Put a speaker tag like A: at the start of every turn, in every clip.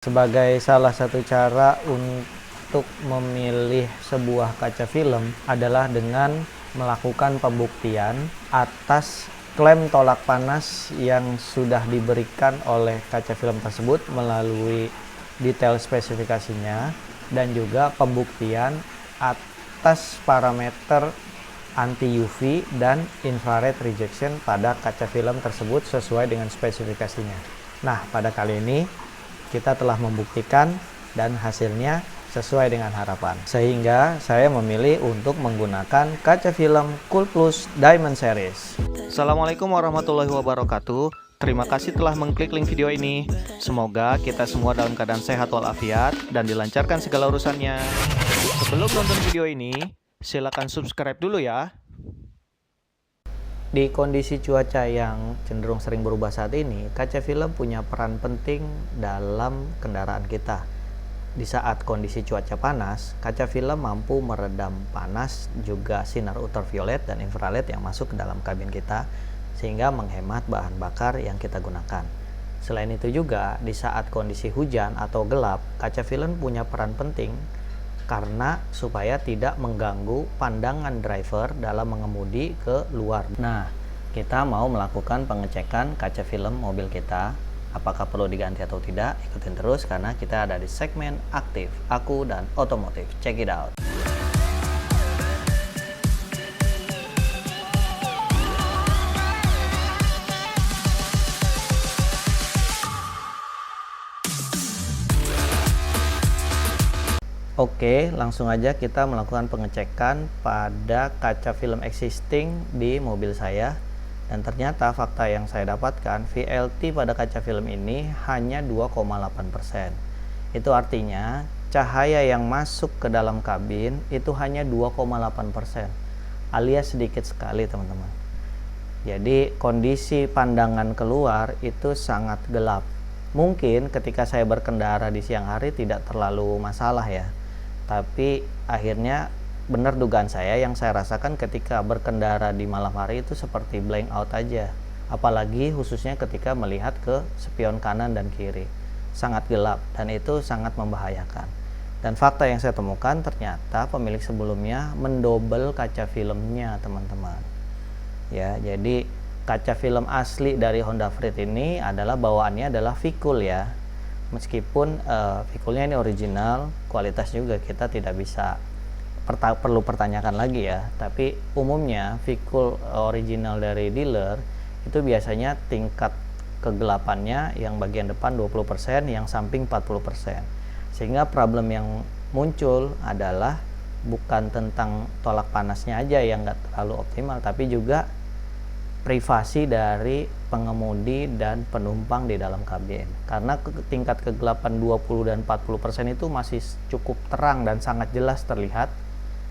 A: Sebagai salah satu cara untuk memilih sebuah kaca film adalah dengan melakukan pembuktian atas klaim tolak panas yang sudah diberikan oleh kaca film tersebut melalui detail spesifikasinya dan juga pembuktian atas parameter anti UV dan infrared rejection pada kaca film tersebut sesuai dengan spesifikasinya. Nah, pada kali ini kita telah membuktikan dan hasilnya sesuai dengan harapan. Sehingga saya memilih untuk menggunakan kaca film Coolplus Diamond Series. Assalamualaikum warahmatullahi wabarakatuh. Terima kasih telah mengklik link video ini. Semoga kita semua dalam keadaan sehat walafiat dan dilancarkan segala urusannya. Sebelum nonton video ini, silakan subscribe dulu ya. Di kondisi cuaca yang cenderung sering berubah saat ini, kaca film punya peran penting dalam kendaraan kita. Di saat kondisi cuaca panas, kaca film mampu meredam panas, juga sinar ultraviolet dan infrared yang masuk ke dalam kabin kita, sehingga menghemat bahan bakar yang kita gunakan. Selain itu juga, di saat kondisi hujan atau gelap, kaca film punya peran penting karena supaya tidak mengganggu pandangan driver dalam mengemudi ke luar. Nah, kita mau melakukan pengecekan kaca film mobil kita. Apakah perlu diganti atau tidak? Ikutin terus karena kita ada di segmen aktif, aku dan otomotif. Check it out. Oke, langsung aja kita melakukan pengecekan pada kaca film existing di mobil saya. Dan ternyata fakta yang saya dapatkan, VLT pada kaca film ini hanya 2,8%. Itu artinya cahaya yang masuk ke dalam kabin itu hanya 2,8%, alias sedikit sekali teman-teman. Jadi kondisi pandangan keluar itu sangat gelap. Mungkin ketika saya berkendara di siang hari tidak terlalu masalah ya. Tapi akhirnya benar dugaan saya, yang saya rasakan ketika berkendara di malam hari itu seperti blank out aja. Apalagi khususnya ketika melihat ke spion kanan dan kiri. Sangat gelap dan itu sangat membahayakan. Dan fakta yang saya temukan ternyata pemilik sebelumnya mendobel kaca filmnya teman-teman. Ya, jadi kaca film asli dari Honda Freed ini adalah bawaannya adalah Vicul ya. Meskipun Viculnya ini original, kualitas juga kita tidak bisa perlu pertanyakan lagi ya. Tapi umumnya Vicul original dari dealer itu biasanya tingkat kegelapannya yang bagian depan 20%, yang samping 40%. Sehingga problem yang muncul adalah bukan tentang tolak panasnya aja yang nggak terlalu optimal, tapi juga privasi dari pengemudi dan penumpang di dalam kabin. Karena tingkat kegelapan 20 dan 40% itu masih cukup terang dan sangat jelas terlihat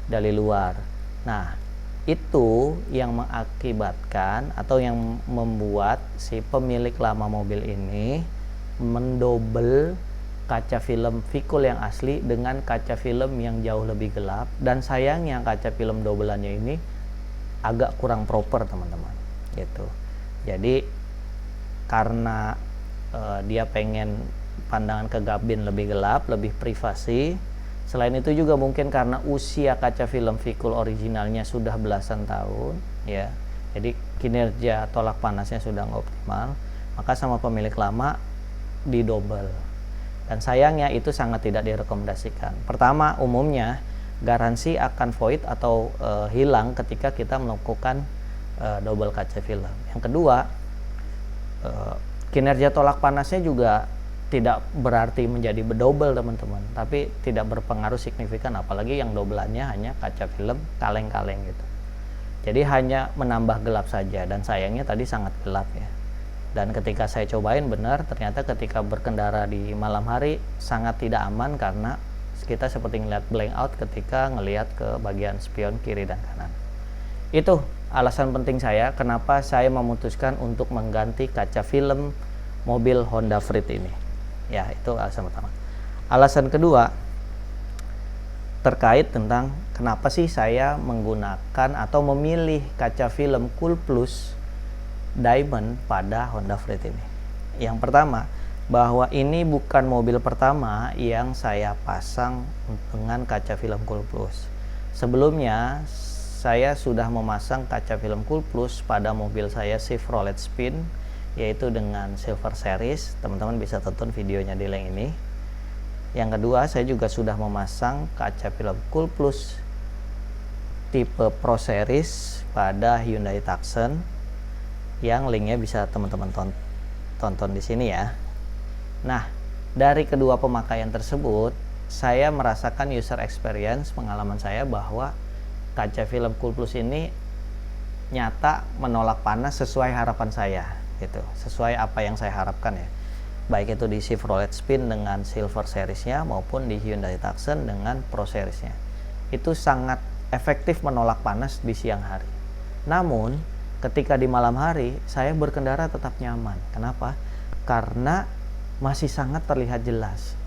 A: dari luar. Nah, itu yang mengakibatkan atau yang membuat si pemilik lama mobil ini mendobel kaca film Vicul yang asli dengan kaca film yang jauh lebih gelap. Dan sayangnya kaca film dobelannya ini agak kurang proper teman-teman gitu. Jadi karena dia pengen pandangan ke kabin lebih gelap, lebih privasi. Selain itu juga mungkin karena usia kaca film Vicul originalnya sudah belasan tahun ya. Jadi kinerja tolak panasnya sudah nggak optimal, maka sama pemilik lama didobel. Dan sayangnya itu sangat tidak direkomendasikan. Pertama, umumnya garansi akan void atau hilang ketika kita melakukan double kaca film. Yang kedua, kinerja tolak panasnya juga tidak berarti menjadi double teman-teman, tapi tidak berpengaruh signifikan, apalagi yang dobelannya hanya kaca film kaleng-kaleng gitu. Jadi hanya menambah gelap saja, dan sayangnya tadi sangat gelap ya. Dan ketika saya cobain benar, ternyata ketika berkendara di malam hari sangat tidak aman karena kita seperti ngeliat blank out ketika ngelihat ke bagian spion kiri dan kanan. Itu alasan penting saya kenapa saya memutuskan untuk mengganti kaca film mobil Honda Freed ini. Ya, itu alasan pertama. Alasan kedua terkait tentang kenapa sih saya menggunakan atau memilih kaca film Coolplus Diamond pada Honda Freed ini. Yang pertama, bahwa ini bukan mobil pertama yang saya pasang dengan kaca film Cool Plus. Sebelumnya saya sudah memasang kaca film Cool Plus pada mobil saya Chevrolet Spin, yaitu dengan Silver Series. Teman-teman bisa tonton videonya di link ini. Yang kedua, saya juga sudah memasang kaca film Cool Plus tipe Pro Series pada Hyundai Tucson, yang linknya bisa teman-teman tonton di sini ya. Nah, dari kedua pemakaian tersebut, saya merasakan user experience, pengalaman saya bahwa kaca film Cool Plus ini nyata menolak panas sesuai harapan saya, gitu. Sesuai apa yang saya harapkan ya. Baik itu di Chevrolet Spin dengan Silver Series-nya maupun di Hyundai Tucson dengan Pro Series-nya. Itu sangat efektif menolak panas di siang hari. Namun, ketika di malam hari, saya berkendara tetap nyaman. Kenapa? Karena masih sangat terlihat jelas,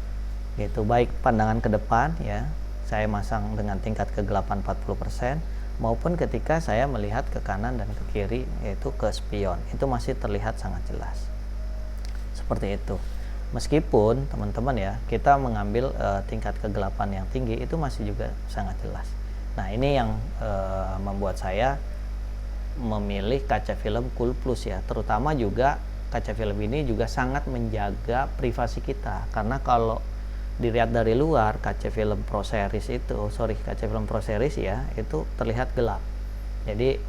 A: gitu. Baik pandangan ke depan ya, saya masang dengan tingkat kegelapan 40%, maupun ketika saya melihat ke kanan dan ke kiri, yaitu ke spion, itu masih terlihat sangat jelas. Seperti itu. Meskipun teman-teman ya, kita mengambil tingkat kegelapan yang tinggi, itu masih juga sangat jelas. Nah, ini yang membuat saya memilih kaca film Cool Plus ya, terutama juga kaca film ini juga sangat menjaga privasi kita, karena kalau dilihat dari luar kaca film Pro Series kaca film Pro Series ya, itu terlihat gelap, jadi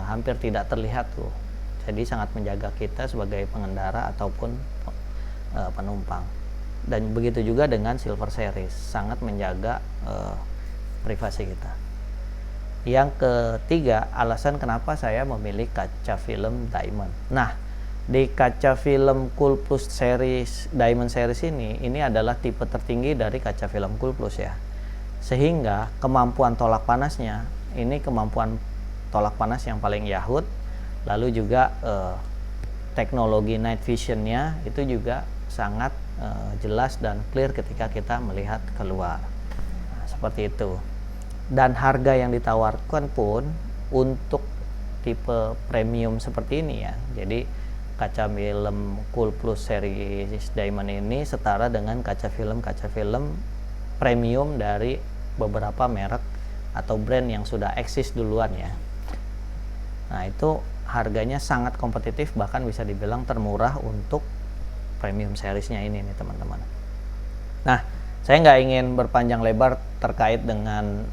A: hampir tidak terlihat tuh, jadi sangat menjaga kita sebagai pengendara ataupun penumpang. Dan begitu juga dengan Silver Series, sangat menjaga privasi kita. Yang ketiga, alasan kenapa saya memilih kaca film Diamond. Nah, di kaca film Cool Plus series Diamond series ini adalah tipe tertinggi dari kaca film Cool Plus ya, sehingga kemampuan tolak panasnya ini kemampuan tolak panas yang paling yahut. Lalu juga teknologi night visionnya itu juga sangat jelas dan clear ketika kita melihat keluar. Nah, seperti itu. Dan harga yang ditawarkan pun untuk tipe premium seperti ini ya, jadi kaca film Cool Plus series Diamond ini setara dengan kaca film premium dari beberapa merek atau brand yang sudah eksis duluan ya. Nah, itu harganya sangat kompetitif, bahkan bisa dibilang termurah untuk premium seriesnya ini nih teman-teman. Nah, saya nggak ingin berpanjang lebar terkait dengan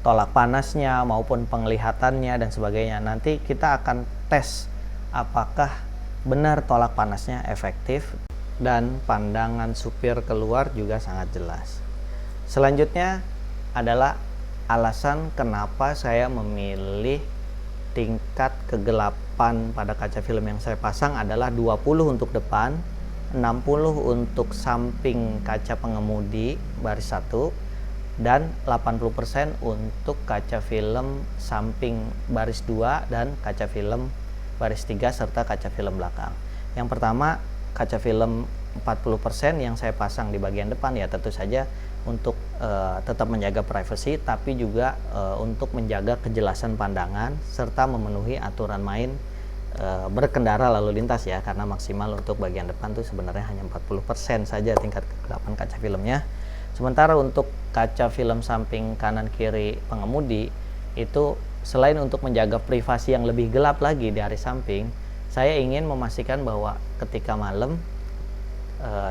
A: tolak panasnya maupun penglihatannya dan sebagainya. Nanti kita akan tes apakah benar tolak panasnya efektif dan pandangan supir keluar juga sangat jelas. Selanjutnya adalah alasan kenapa saya memilih tingkat kegelapan pada kaca film yang saya pasang adalah 20 untuk depan, 60 untuk samping kaca pengemudi baris 1, dan 80% untuk kaca film samping baris 2 dan kaca film baris 3 serta kaca film belakang. Yang pertama, kaca film 40% yang saya pasang di bagian depan ya tentu saja untuk tetap menjaga privasi, tapi juga untuk menjaga kejelasan pandangan serta memenuhi aturan main berkendara lalu lintas ya, karena maksimal untuk bagian depan tuh sebenarnya hanya 40% saja tingkat kegelapan kaca filmnya. Sementara untuk kaca film samping kanan kiri pengemudi itu selain untuk menjaga privasi yang lebih gelap lagi dari samping, saya ingin memastikan bahwa ketika malam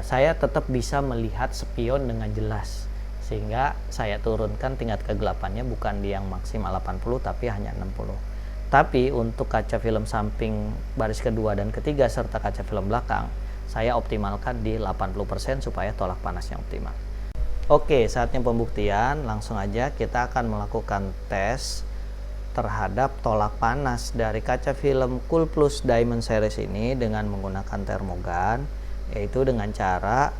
A: saya tetap bisa melihat spion dengan jelas, sehingga saya turunkan tingkat kegelapannya bukan di yang maksimal 80 tapi hanya 60. Tapi untuk kaca film samping baris kedua dan ketiga serta kaca film belakang, saya optimalkan di 80% supaya tolak panasnya optimal. Oke, saatnya pembuktian. Langsung aja kita akan melakukan tes terhadap tolak panas dari kaca film Cool Plus Diamond series ini dengan menggunakan termogan, yaitu dengan cara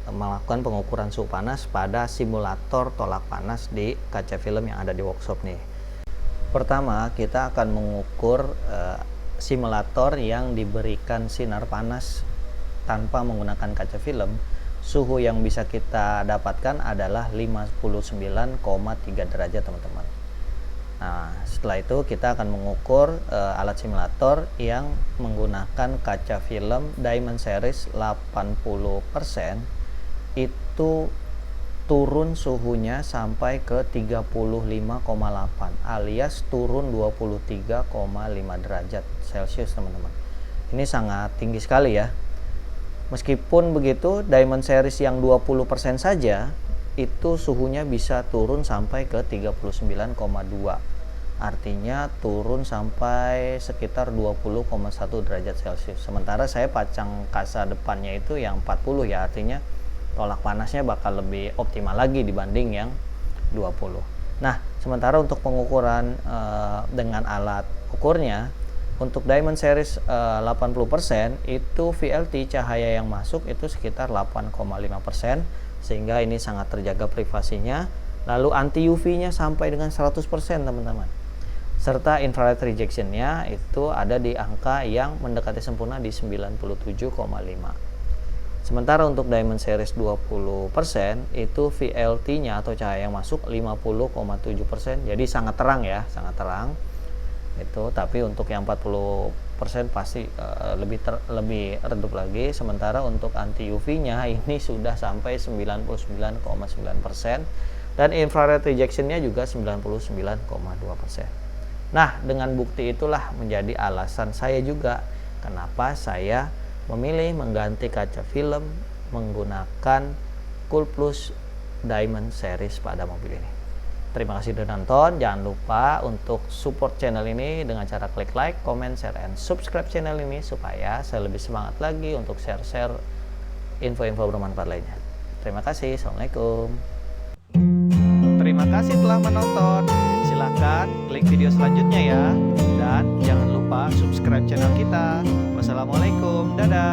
A: melakukan pengukuran suhu panas pada simulator tolak panas di kaca film yang ada di workshop nih. Pertama, kita akan mengukur simulator yang diberikan sinar panas tanpa menggunakan kaca film. Suhu yang bisa kita dapatkan adalah 59,3 derajat teman-teman. Nah, setelah itu kita akan mengukur alat simulator yang menggunakan kaca film Diamond Series 80%, itu turun suhunya sampai ke 35,8 alias turun 23,5 derajat Celcius, teman-teman. Ini sangat tinggi sekali ya. Meskipun begitu, Diamond Series yang 20% saja itu suhunya bisa turun sampai ke 39,2. Artinya turun sampai sekitar 20,1 derajat Celcius. Sementara saya pasang kaca depannya itu yang 40 ya, artinya tolak panasnya bakal lebih optimal lagi dibanding yang 20. Nah, sementara untuk pengukuran dengan alat ukurnya, untuk Diamond Series 80% itu VLT cahaya yang masuk itu sekitar 8,5%, sehingga ini sangat terjaga privasinya. Lalu anti UV-nya sampai dengan 100%, teman-teman. Serta infrared rejection-nya itu ada di angka yang mendekati sempurna di 97,5. Sementara untuk Diamond Series 20% itu VLT-nya atau cahaya yang masuk 50,7%. Jadi sangat terang ya, sangat terang. Itu, tapi untuk yang 40% pasti lebih redup lagi. Sementara untuk anti UV-nya ini sudah sampai 99,9% dan infrared rejection-nya juga 99,2%. Nah, dengan bukti itulah menjadi alasan saya juga kenapa saya memilih mengganti kaca film menggunakan Coolplus Diamond Series pada mobil ini. Terima kasih sudah nonton. Jangan lupa untuk support channel ini dengan cara klik like, comment, share, and subscribe channel ini supaya saya lebih semangat lagi untuk share-share info-info bermanfaat lainnya. Terima kasih. Assalamualaikum. Terima kasih telah menonton. Silahkan klik video selanjutnya ya. Dan jangan lupa subscribe channel kita. Wassalamualaikum. Dadah.